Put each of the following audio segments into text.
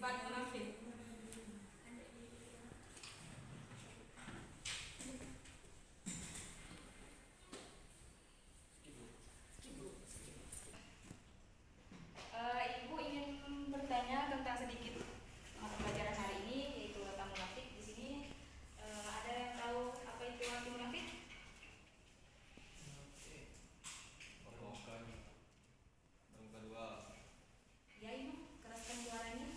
Sifat munafik. Ibu ingin bertanya tentang sedikit mata pelajaran hari ini, yaitu tentang munafik. Di sini ada yang tahu apa itu arti munafik? Pembohongan. Yang kedua, Ya, Ibu, keraskan suaranya.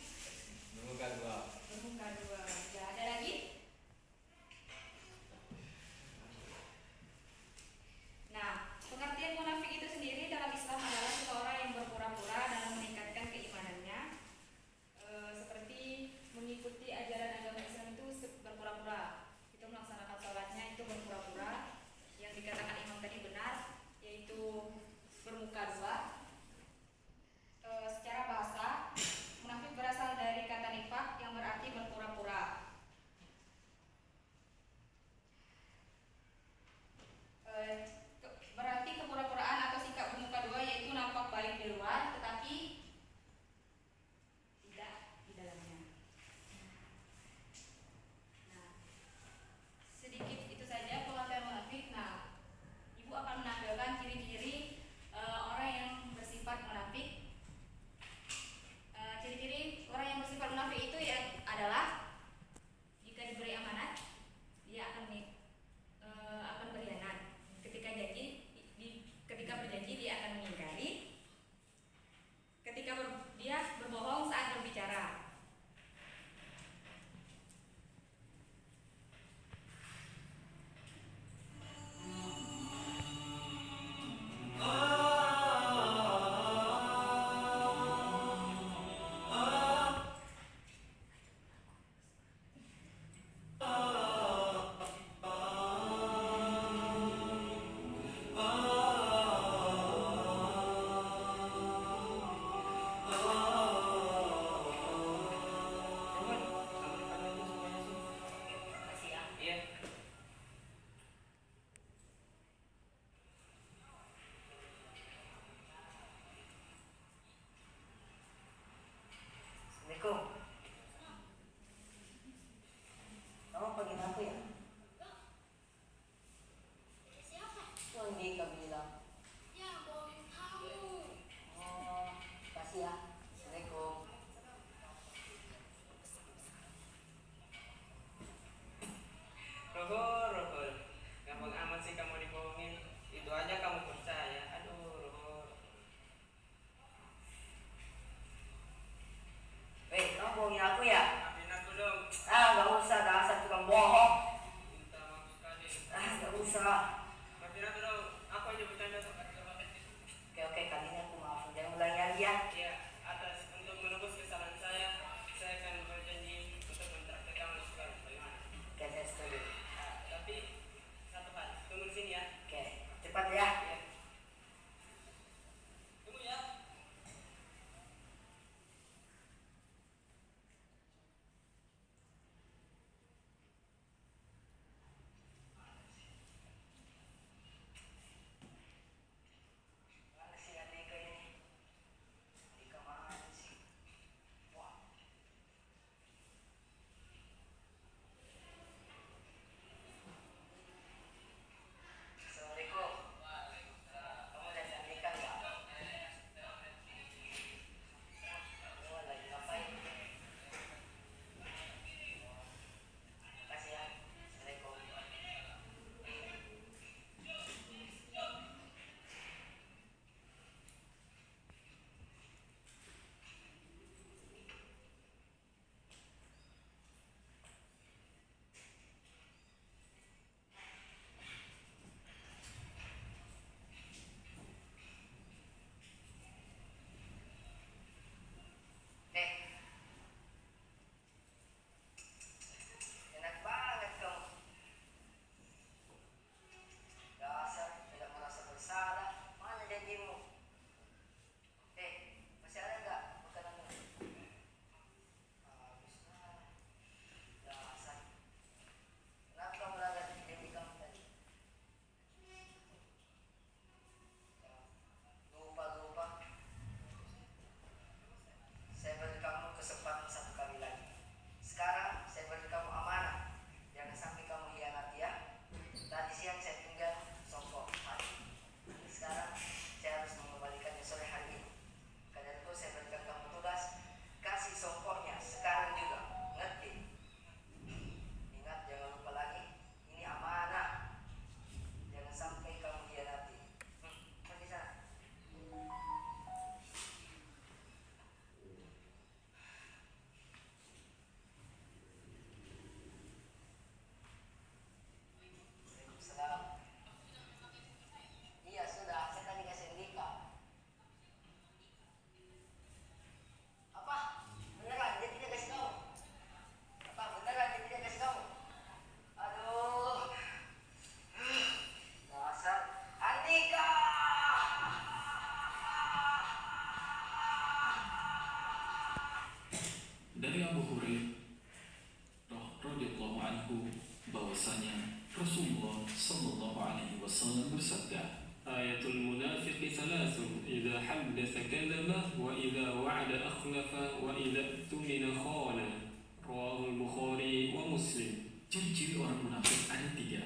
Abu Hurairah radhiyallahu anhu bahwasanya Rasulullah sallallahu alaihi wasallam bersabda, Ayatul munafiqi thalathun, idza haddatsa kadzaba wa idza wa'ada akhlafa wa idza tumina khana. Rawahul Bukhari wa Muslim. Ciri-ciri orang munafik ada 3.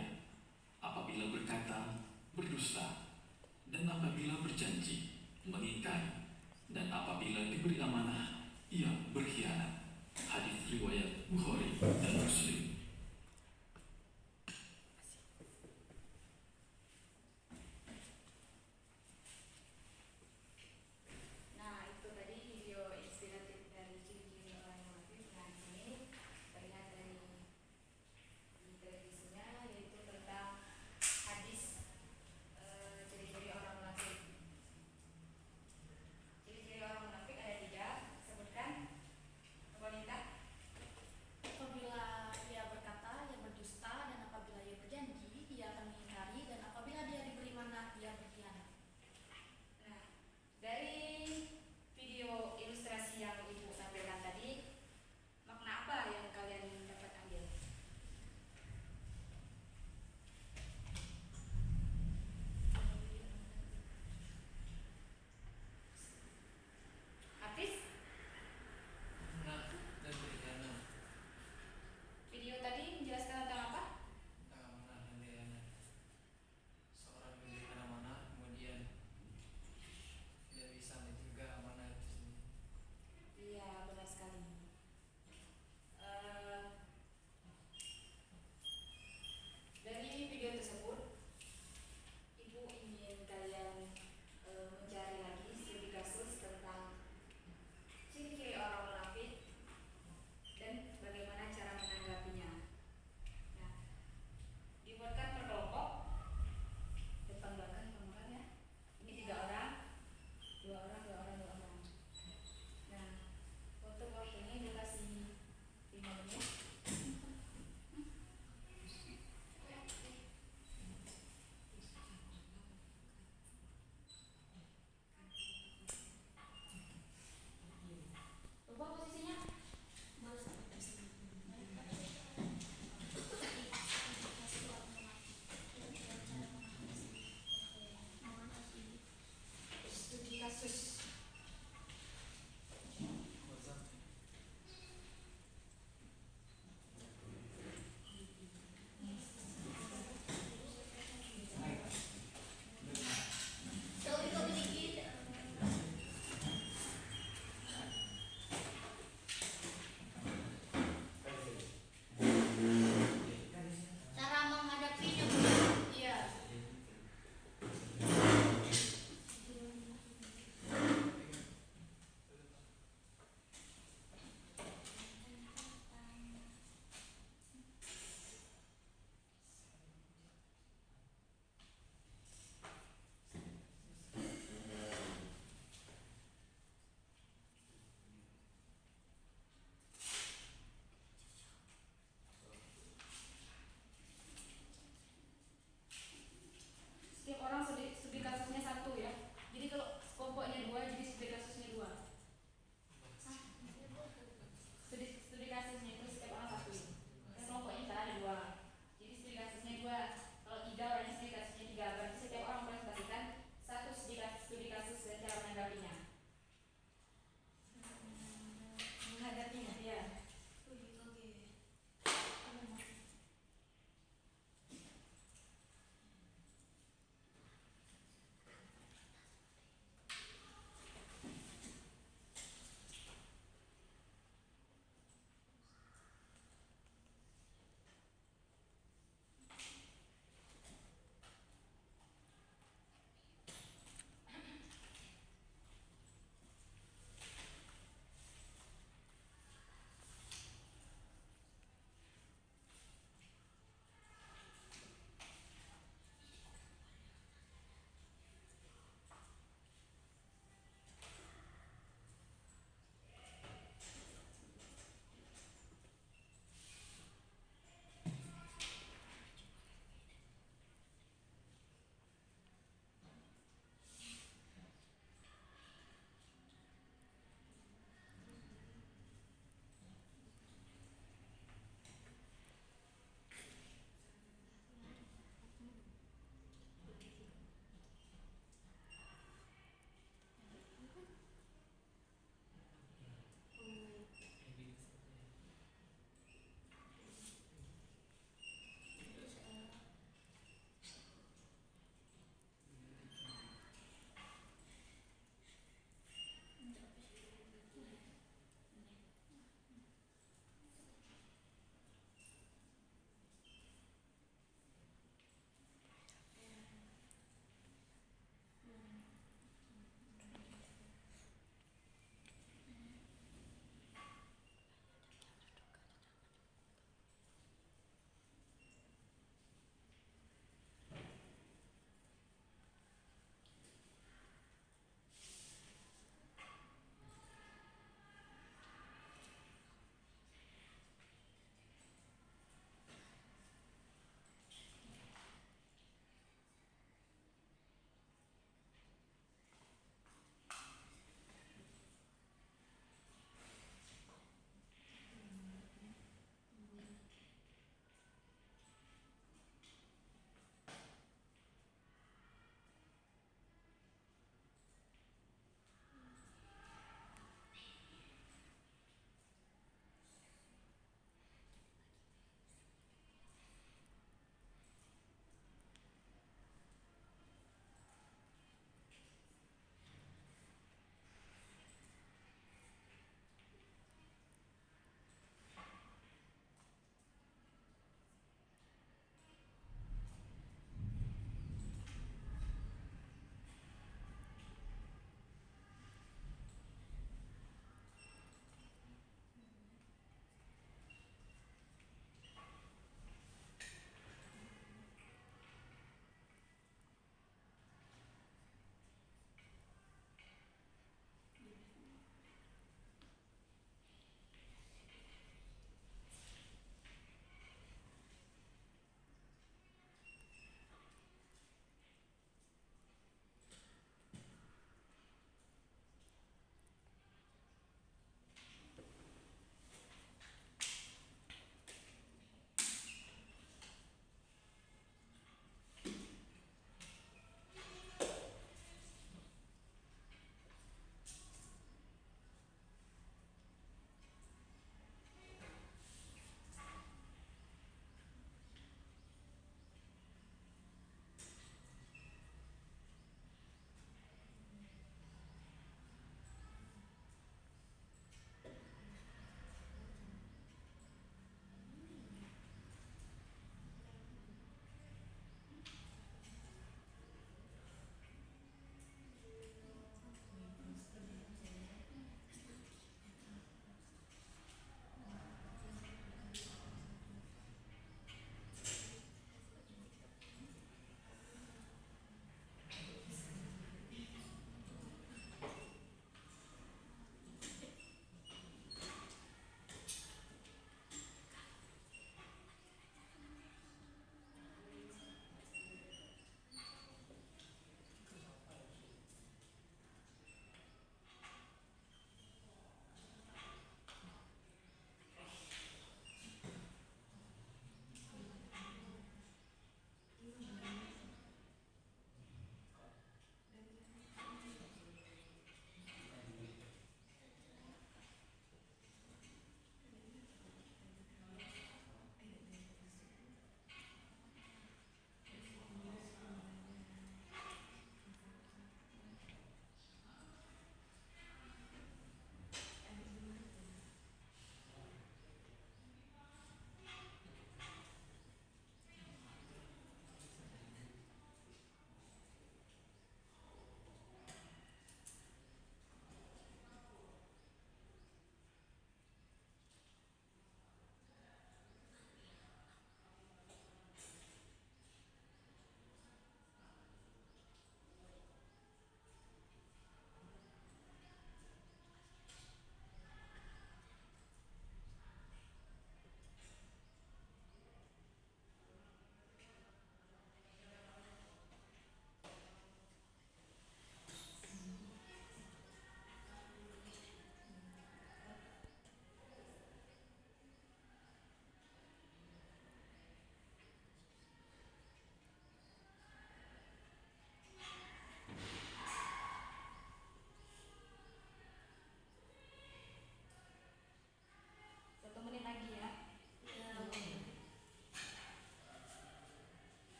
Apabila berkata, berdusta, dan apabila berjanji, mengingkari, dan apabila diberi amanah, ia berkhianat. Hadis riwayat Bukhari dan Muslim. Nah, itu tadi video inspiratif dari ciri-ciri orang munafik. Nah, di sini terlihat dari di televisinya, yaitu tentang hadis ciri-ciri orang munafik. Ciri-ciri orang munafik ada 3.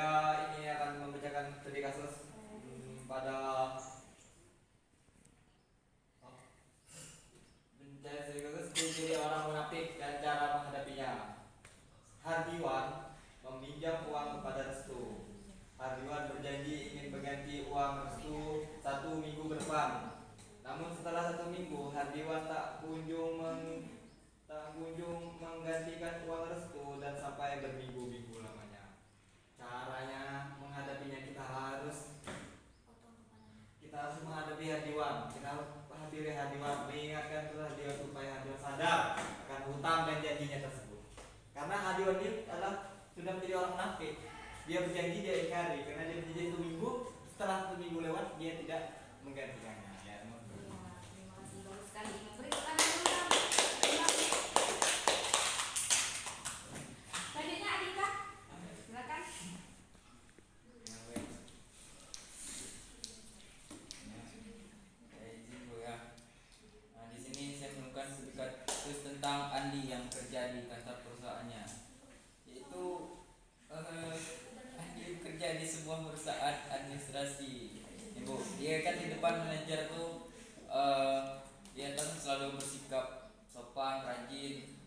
Saya ini akan membacakan studi kasus pada mencari studi kasus ciri orang munafik dan cara menghadapinya. Hardiwan meminjam uang kepada Restu. Hardiwan berjanji ingin mengganti uang Restu 1 minggu ke depan. Namun setelah 1 minggu, Hardiwan tak kunjung menggantikan uang Restu dan sampai berminggu-minggu lamanya. Caranya menghadapinya kita harus menghadapi Hardiwan. Kita harus menghadiri Hardiwan, mengingatkan Hardiwan supaya Hardiwan sadar akan hutang dan janjinya tersebut. Karena Hardiwan ini sudah menjadi orang munafik. Dia berjanji, dia ingkari karena dia berjanji 1 minggu. Setelah 1 minggu lewat, dia tidak menggantikannya. Ya, Terima kasih, bagus sekali. Beri tepuk tangan dulu, Kang. Terima kasih. Selanjutnya Adika, silakan. Izin Bu ya. Nah, di sini saya menemukan sedikit kasus tentang Andi yang kerja di kantor perusahaannya. Yaitu Andi kerja di sebuah perusahaan administrasi. Ya, Bu, dia kan di depan manajer tuh dia kan selalu bersikap sopan, rajin,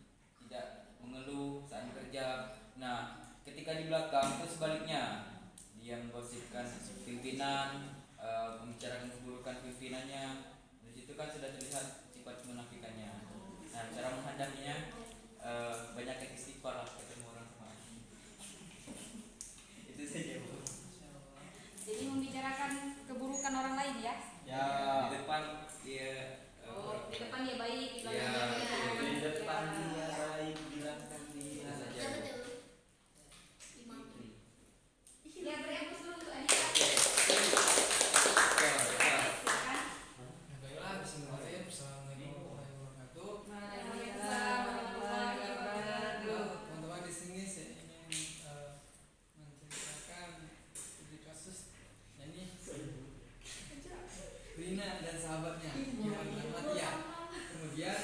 tidak mengeluh saat kerja. Nah, ketika di belakang itu sebaliknya, dia menggosipkan pimpinan, membicarakan keburukan pimpinannya. Di situ kan sudah terlihat sifat menafikannya. Nah, cara menghadapinya banyak yang istighfar lah ketemu orang sama. Itu saja Bu. Jadi membicarakan keburukan orang lain ya? Ya, Di depan dia Oh, di depan dia baik, di belakang Ya, dia baik. di depan dia baik, di belakang dia. saja. Ya, beri hapus dulu untuk Adika. Oke, ya. Silakan. Baiklah, bismillahirrahmanirrahim. Assalamualaikum warahmatullahi wabarakatuh. Waalaikumsalam warahmatullahi wabarakatuh. Teman-teman, di sini saya ingin menceritakan studi kasus ini Rina dan sahabatnya yang bernama Tia. Kemudian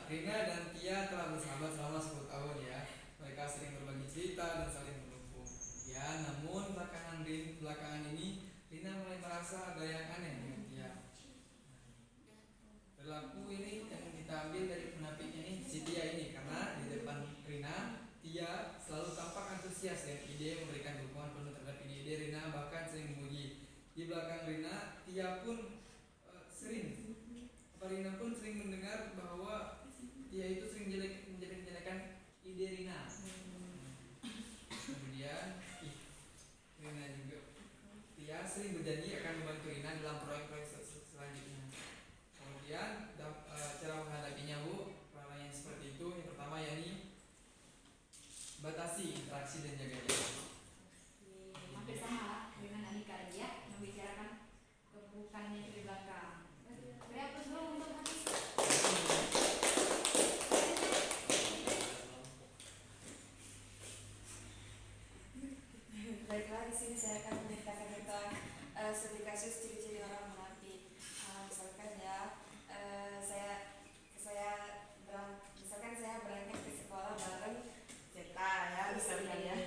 Rina dan Tia telah bersahabat selama 10 tahun ya. Mereka sering berbagi cerita dan saling mendukung. Ya, namun belakangan ini Rina mulai merasa ada yang aneh dengan Tia. Perilaku ini yang kita ambil dari munafik ini si Tia ini, karena di depan Rina Tia selalu tampak antusias dengan ide, memberikan dukungan penuh terhadap ide Rina, bahkan sering memuji. Di belakang Rina Tia pun Rina pun sering mendengar bahwa Tia itu sering menjelek-jelekan ide Rina. Kemudian Rina juga Tia sering berjanji akan membantu Rina dalam proyek-proyek selanjutnya. Kemudian cara menghadapinya Bu, caranya seperti itu. Yang pertama yakni batasi interaksi dan jaga jarak. Hampir sama lah dengan Adika tadi ya, membicarakan keburukannya itu di belakang. Beri hapus dulu untuk habis. Baiklah, di sini saya akan menceritakan tentang studi kasus ciri-ciri orang munafik. Misalkan ya, misalkan saya berangkat ke sekolah bareng Zeta ya, misalkan ya.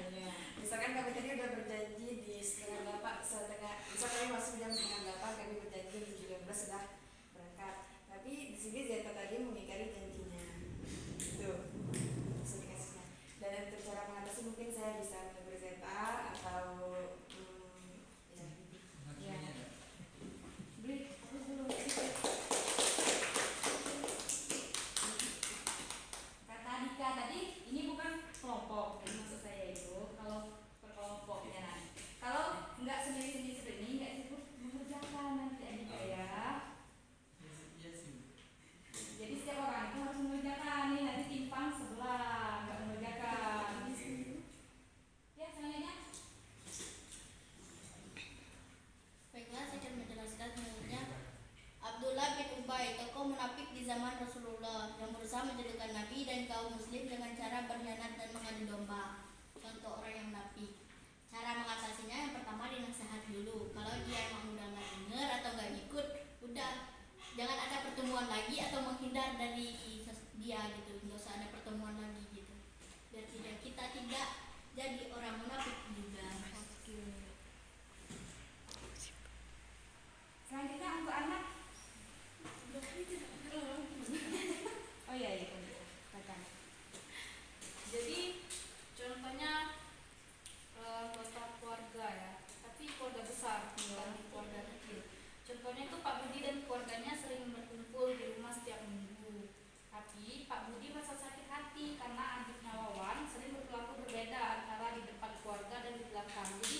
Misalkan kami tadi udah berjanji di misalkan kami masuk jam 7:30, kami berjanji di 17 sudah berangkat. Tapi di sini Zeta tadi mengingkari janjinya. Itu studi kasusnya. Dan untuk cara mengatasi mungkin saya bisa menegur Zeta atau ya. Beri hapus dulu. Kata Adika tadi, ini bukan kelompok. Jadi maksud saya itu kalau perkelompoknya nanti, kalau nggak sendiri-sendiri nggak disebut mengerjakan nanti Adika ya. Iya sih. Jadi setiap orang itu harus mengerjakan. Nih nanti timpang sebelah nggak mengerjakan. Ya selanjutnya. Baiklah, saya akan menjelaskan selanjutnya. Abdullah bin Ubay, tokoh munafik di zaman Rasulullah yang berusaha menjadikan Nabi dan kaum muslim dengan cara berkhianat dan mengadu domba. Contoh orang yang munafik. Cara mengatasinya yang pertama dinasihat dulu. Kalau dia emang udah nggak denger atau nggak ngikut, udah jangan ada pertemuan lagi atau menghindar dari dia gitu. Nggak usah ada pertemuan lagi gitu. Biar kita tidak jadi orang munafik juga. besar, bukan di keluarga kecil. Contohnya itu Pak Budi dan keluarganya sering berkumpul di rumah setiap minggu. Tapi Pak Budi merasa sakit hati karena adiknya Wawan sering berperilaku berbeda antara di depan keluarga dan di belakang. Jadi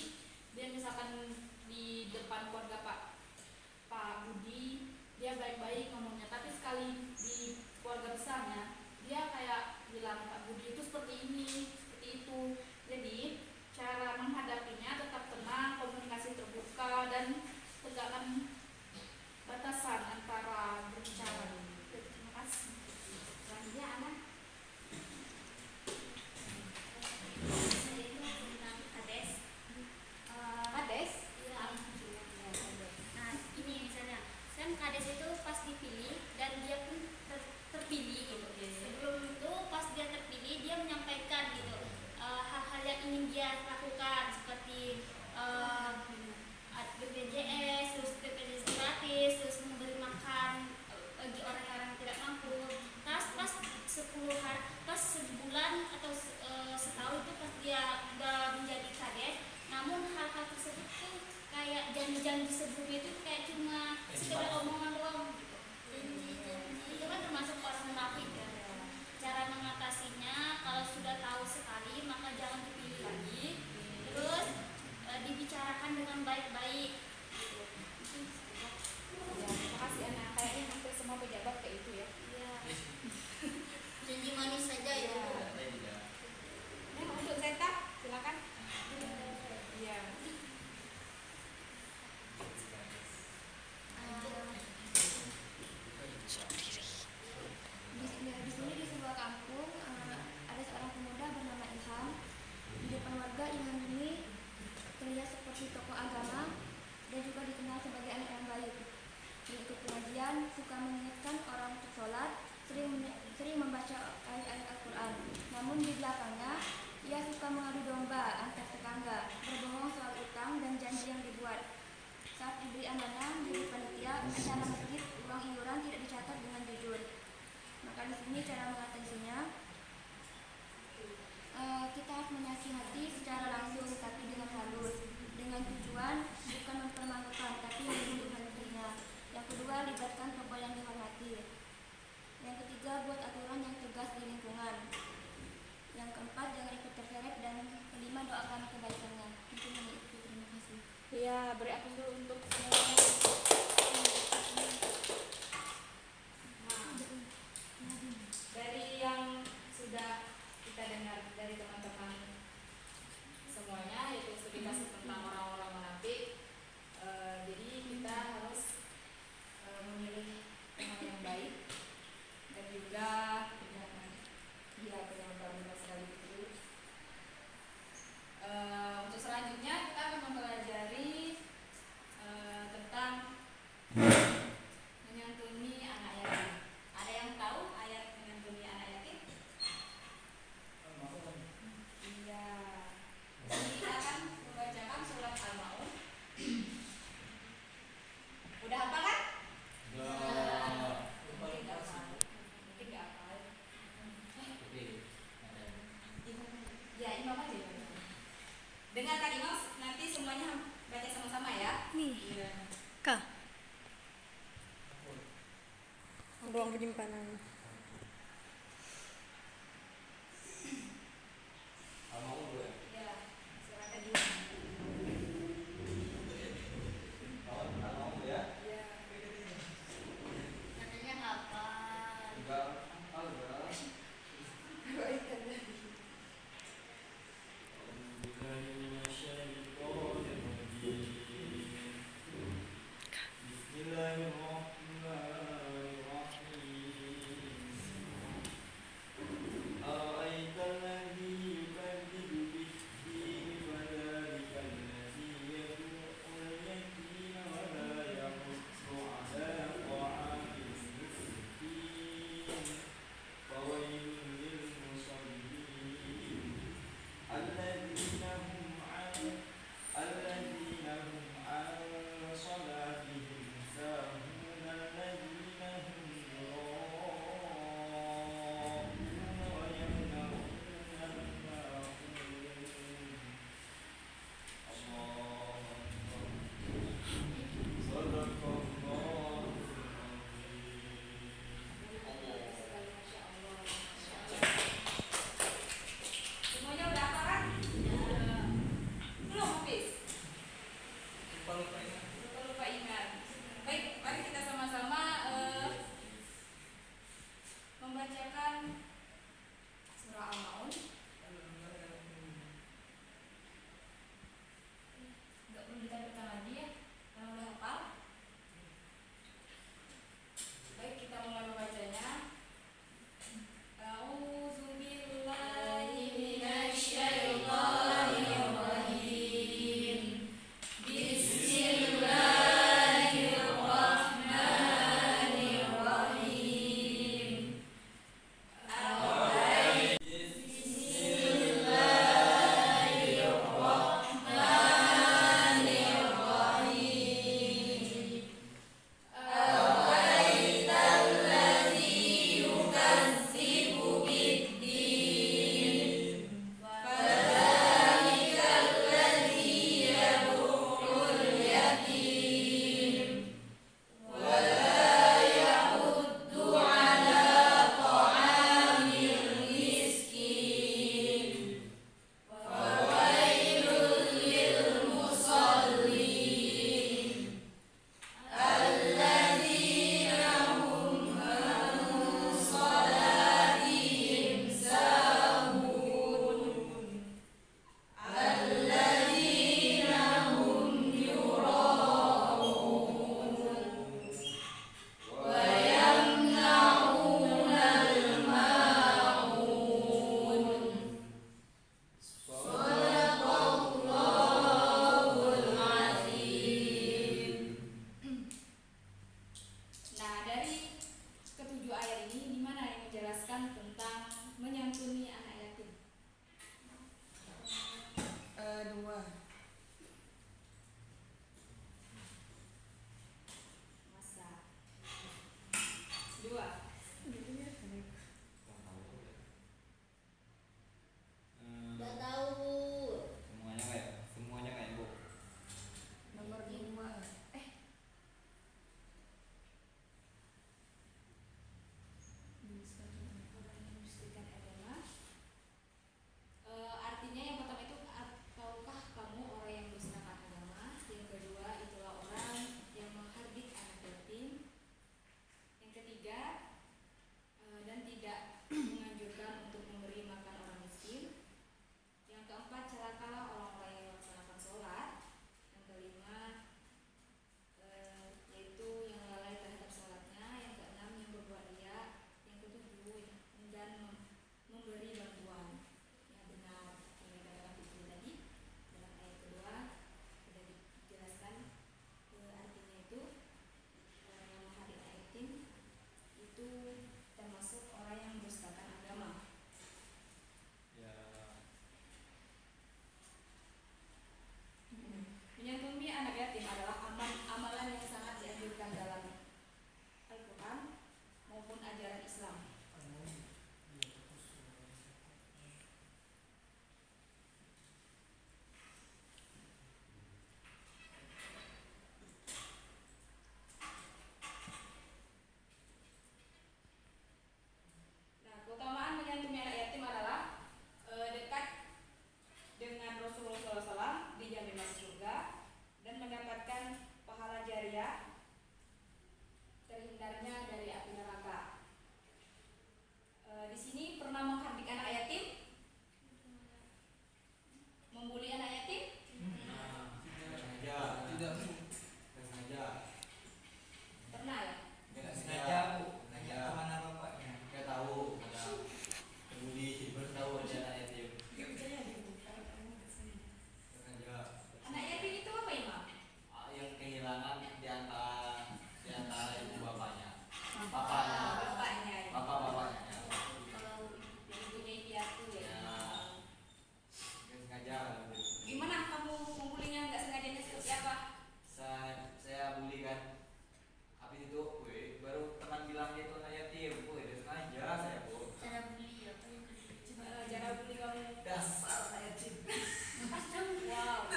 dia misalkan di depan keluarga Pak Budi dia baik-baik ngomongnya, tapi sekali di keluarga besarnya dia kayak bilang Pak Budi itu seperti ini, seperti itu. Jadi cara menghadapinya tetap tenang, komunikasi terbuka, dan tegakkan batasan antara berbicara. Terima kasih. Selanjutnya anak. Saya itu tentang kades. Kades. Iya. Nah, ini misalnya, kan kades itu pas dipilih dan dia pun terpilih gitu. Sebelum itu pas dia terpilih dia menyampaikan gitu hal-hal yang ingin dia lakukan seperti BPJS, terus BPJS gratis, terus memberi makan bagi orang-orang yang tidak mampu. Pas 10 hari, pas sebulan atau setahun itu pas dia udah menjadi kades, namun hal-hal tersebut tuh kayak janji-janji sebelumnya itu kayak cuma sekedar omongan doang gitu. Itu kan termasuk orang munafik ya. Cara mengatasinya, kalau sudah tahu sekali maka jangan dipilih lagi, terus dibicarakan dengan baik-baik gitu. Ya, terima kasih anak. Kayaknya hampir semua pejabat kayak itu ya. Iya. Janji manis saja itu. Nah, untuk Zeta, silakan. Iya. Di sini di sebuah kampung ada seorang pemuda bernama Ilham. Di depan warga Ilham ini terlihat seperti tokoh agama dan juga dikenal sebagai anak yang baik. Dia ikut pengajian, suka mengingatkan orang untuk sholat, sering membaca ayat-ayat Al-Quran. Namun di belakangnya ia suka mengadu domba antar tetangga, berbohong soal utang dan janji yang dibuat. Saat diberi amanah dari panitia acara masjid, uang iuran tidak dicatat dengan jujur. Maka di sini cara mengatasinya, kita harus menasihati secara langsung tapi dengan halus, dengan tujuan bukan mempermalukan tapi melindungi hatinya. Yang kedua, libatkan tokoh yang dihormati. Yang ketiga, buat aturan yang tegas di lingkungan. Yang keempat, jangan ikut terseret, dan kelima, doakan kebaikannya. Mungkin hanya itu. Terima kasih. Ya, beri aplaus dulu untuk semuanya. Nah, dari yang sudah kita dengar dari teman-teman semuanya, yaitu studi kasus tentang orang-orang munafik. Jadi kita harus memilih teman yang baik dan juga benar sekali itu. Untuk selanjutnya kita akan mempelajari tentang menyantuni anak yatim. Ada yang tahu ayat menyantuni anak yatim? Iya. Jadi kita akan membacakan surat Al-Maun. Udah hafal kan? Mungkin nggak hafal. Ya, imam aja. Dengarkan imam, nanti semuanya baca sama-sama ya. Iya. Ruang penyimpanan. Ya, silakan imam. Iya. Katanya hafal. Tidak Bu. sengaja. Pernah ya? Nggak sengaja bu, nanya kemana bapaknya. Nggak tahu ada peduli, baru tahu ada anak yatim. Nggak percaya dia Bu, kalau kamu kesini. Sengaja. Anak yatim itu apa Imam? Yang kehilangan di antara ibu bapaknya, Bapaknya. bapak-bapaknya. Kalau ibunya piatu ya. Ya. Nggak sengaja. Gimana kamu membulinya nggak sengajanya seperti apa? Saya bully kan. Habis itu, baru teman bilang dia tuh anak yatim. Dia sengaja saya bu. Cara beli apa yang Cara bully kamu. Dasar anak yatim. Wow.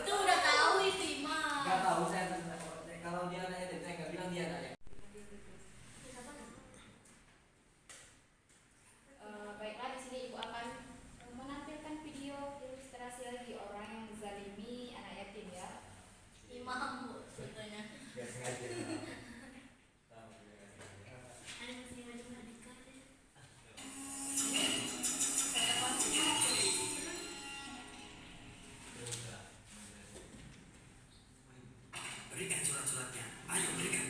itu udah tahu itu Imam. Nggak tahu saya kalau dia anak yatim, saya nggak bilang dia anak yatim. Baiklah, di sini Ibu akan menampilkan video ilustrasi lagi orang yang menzalimi anak yatim ya. Imam bu, contohnya. Nggak sengaja. Ada masih macam merdeka deh. Berikan surat-suratnya. Ayo berikan.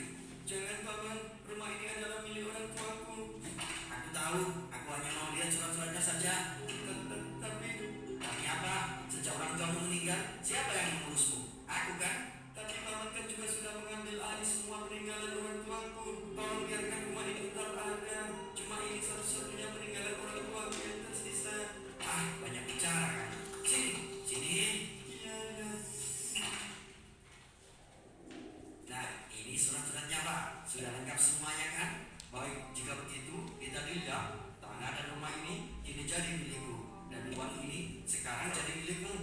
Jangan paman, rumah ini adalah milik orang tuaku. Aku tahu, aku hanya mau lihat surat-suratnya saja. Tapi apa? Sejak orang tuamu meninggal, siapa yang mengurusmu? Aku kan? Tapi paman kan juga sudah mengambil alih semua peninggalan orang tuaku. Tolong biarkan rumah ini tetap ada. Cuma ini satu-satunya peninggalan orang tuaku yang tersisa. Banyak bicara kan? Sini, sini. Iya, iya. Nah, ini surat-suratnya Pak. Sudah lengkap semuanya kan? Baik, jika begitu, kita tidak. Tanah dan rumah ini kini jadi milikku. Dan uang ini sekarang jadi milikmu.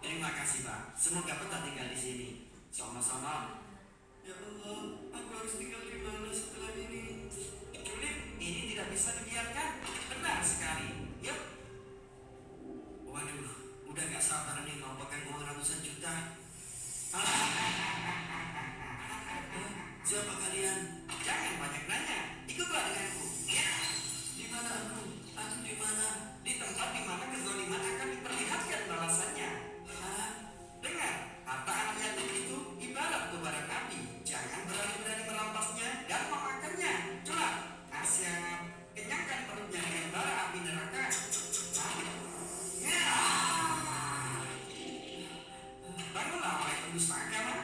Terima kasih Pak. Semoga betah tinggal di sini. Sama-sama. Ya Allah, aku harus tinggal di mana setelah ini? Julip, ini tidak bisa dibiarkan. Benar sekali. Yuk. Waduh, udah gak sabar nih mau pegang uang ratusan juta. Siapa kalian? Jangan banyak nanya. Ikutlah denganku. Ya. Di mana aku? Aku di mana? Di tempat di mana kezaliman akan diperlihatkan balasannya. Dengar, harta anak yatim itu ibarat kobaran api. Jangan berani-berani merampasnya dan memakannya. Coba, Asyam, kenyangkan perutnya dengan bara api neraka. Bangunlah, wahai pendusta agama.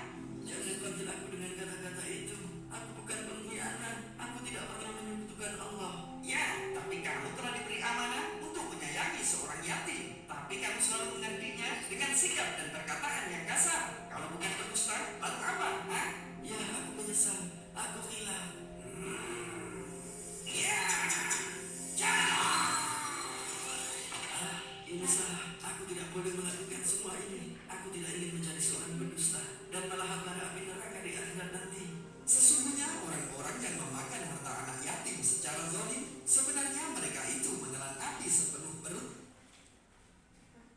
Jangan panggil aku dengan kata-kata itu. Aku bukan pengkhianat. Aku tidak pernah menyekutukan Allah. Ya, tapi kamu telah diberi amanah untuk menyayangi seorang yatim. Tapi kamu selalu mengertinya dengan sikap dan perkataan yang kasar. Kalau bukan pendusta, lalu apa? Ya, aku menyesal. Aku hilang. Ya, ini salah. Aku tidak boleh melakukan semua ini. Aku tidak ingin menjadi seorang pendusta dan melahap bara api neraka di akhirat nanti. Sesungguhnya orang-orang yang memakan harta anak yatim secara zalim, sebenarnya mereka itu menelan api sepenuh perut.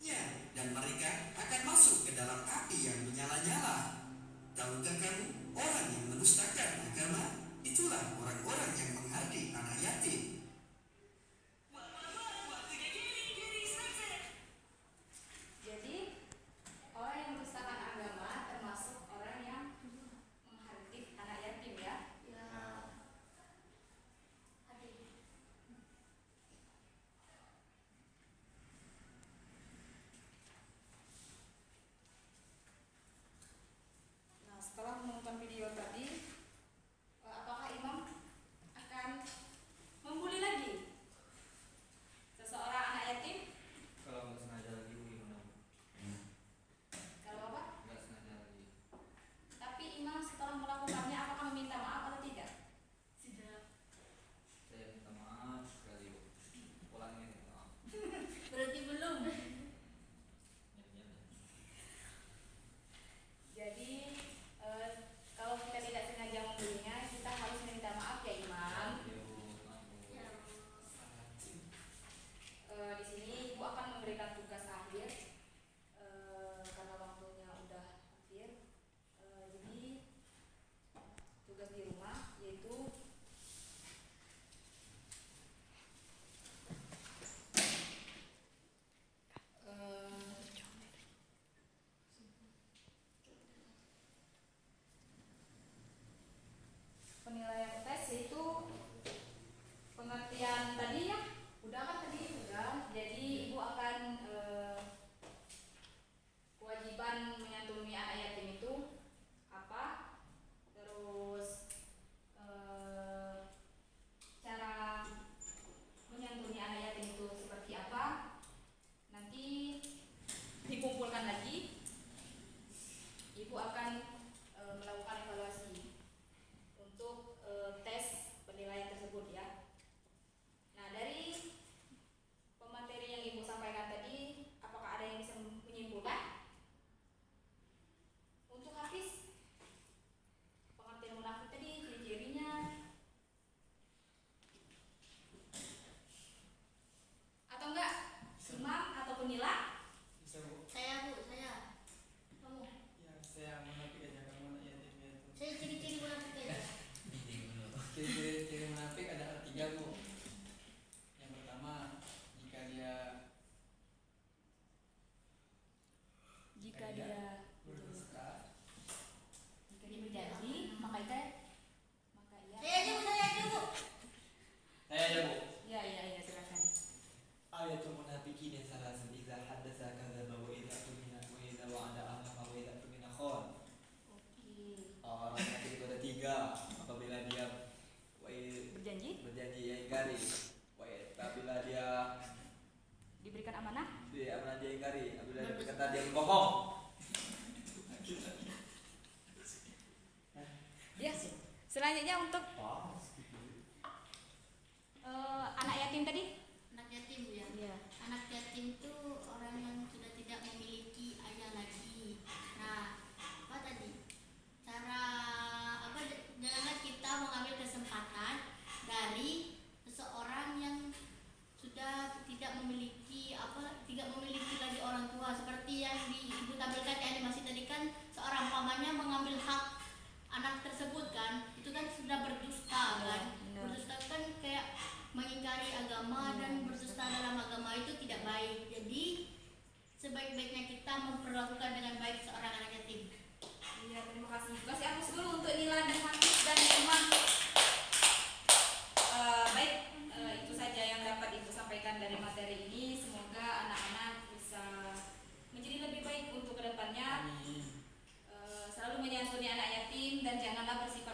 Ya, dan mereka akan masuk ke dalam api yang menyala-nyala. Tahukah kamu, orang yang mendustakan agama, itulah orang-orang yang menghardik anak yatim. Jadi orang yang mendustakan agama termasuk orang yang menghardik anak yatim ya. Ya. Adik. Nah, setelah menonton video tadi, apakah Imam akan membuli selanjutnya untuk anak yatim tadi. Anak yatim Bu ya. Iya. Anak yatim itu orang yang sudah tidak memiliki ayah lagi. Nah, apa tadi? Cara apa? Janganlah kita mengambil kesempatan dari seseorang yang sudah tidak memiliki lagi orang tua, seperti yang Ibu tampilkan di animasi tadi kan, seorang pamannya mengambil hak anak tersebut kan, itu kan sudah berdusta kan. Benar. Berdusta kan kayak mengingkari agama, dan berdusta dalam agama itu tidak baik. Jadi sebaik-baiknya kita memperlakukan dengan baik seorang anak yatim. Iya, terima kasih. Kasih aplaus dulu untuk Nila dan Hafiz dan Irman. Baik, itu saja yang dapat Ibu sampaikan dari materi ini. Semoga anak-anak bisa menjadi lebih baik untuk kedepannya. Selalu menyantuni anak yatim dan janganlah bersifat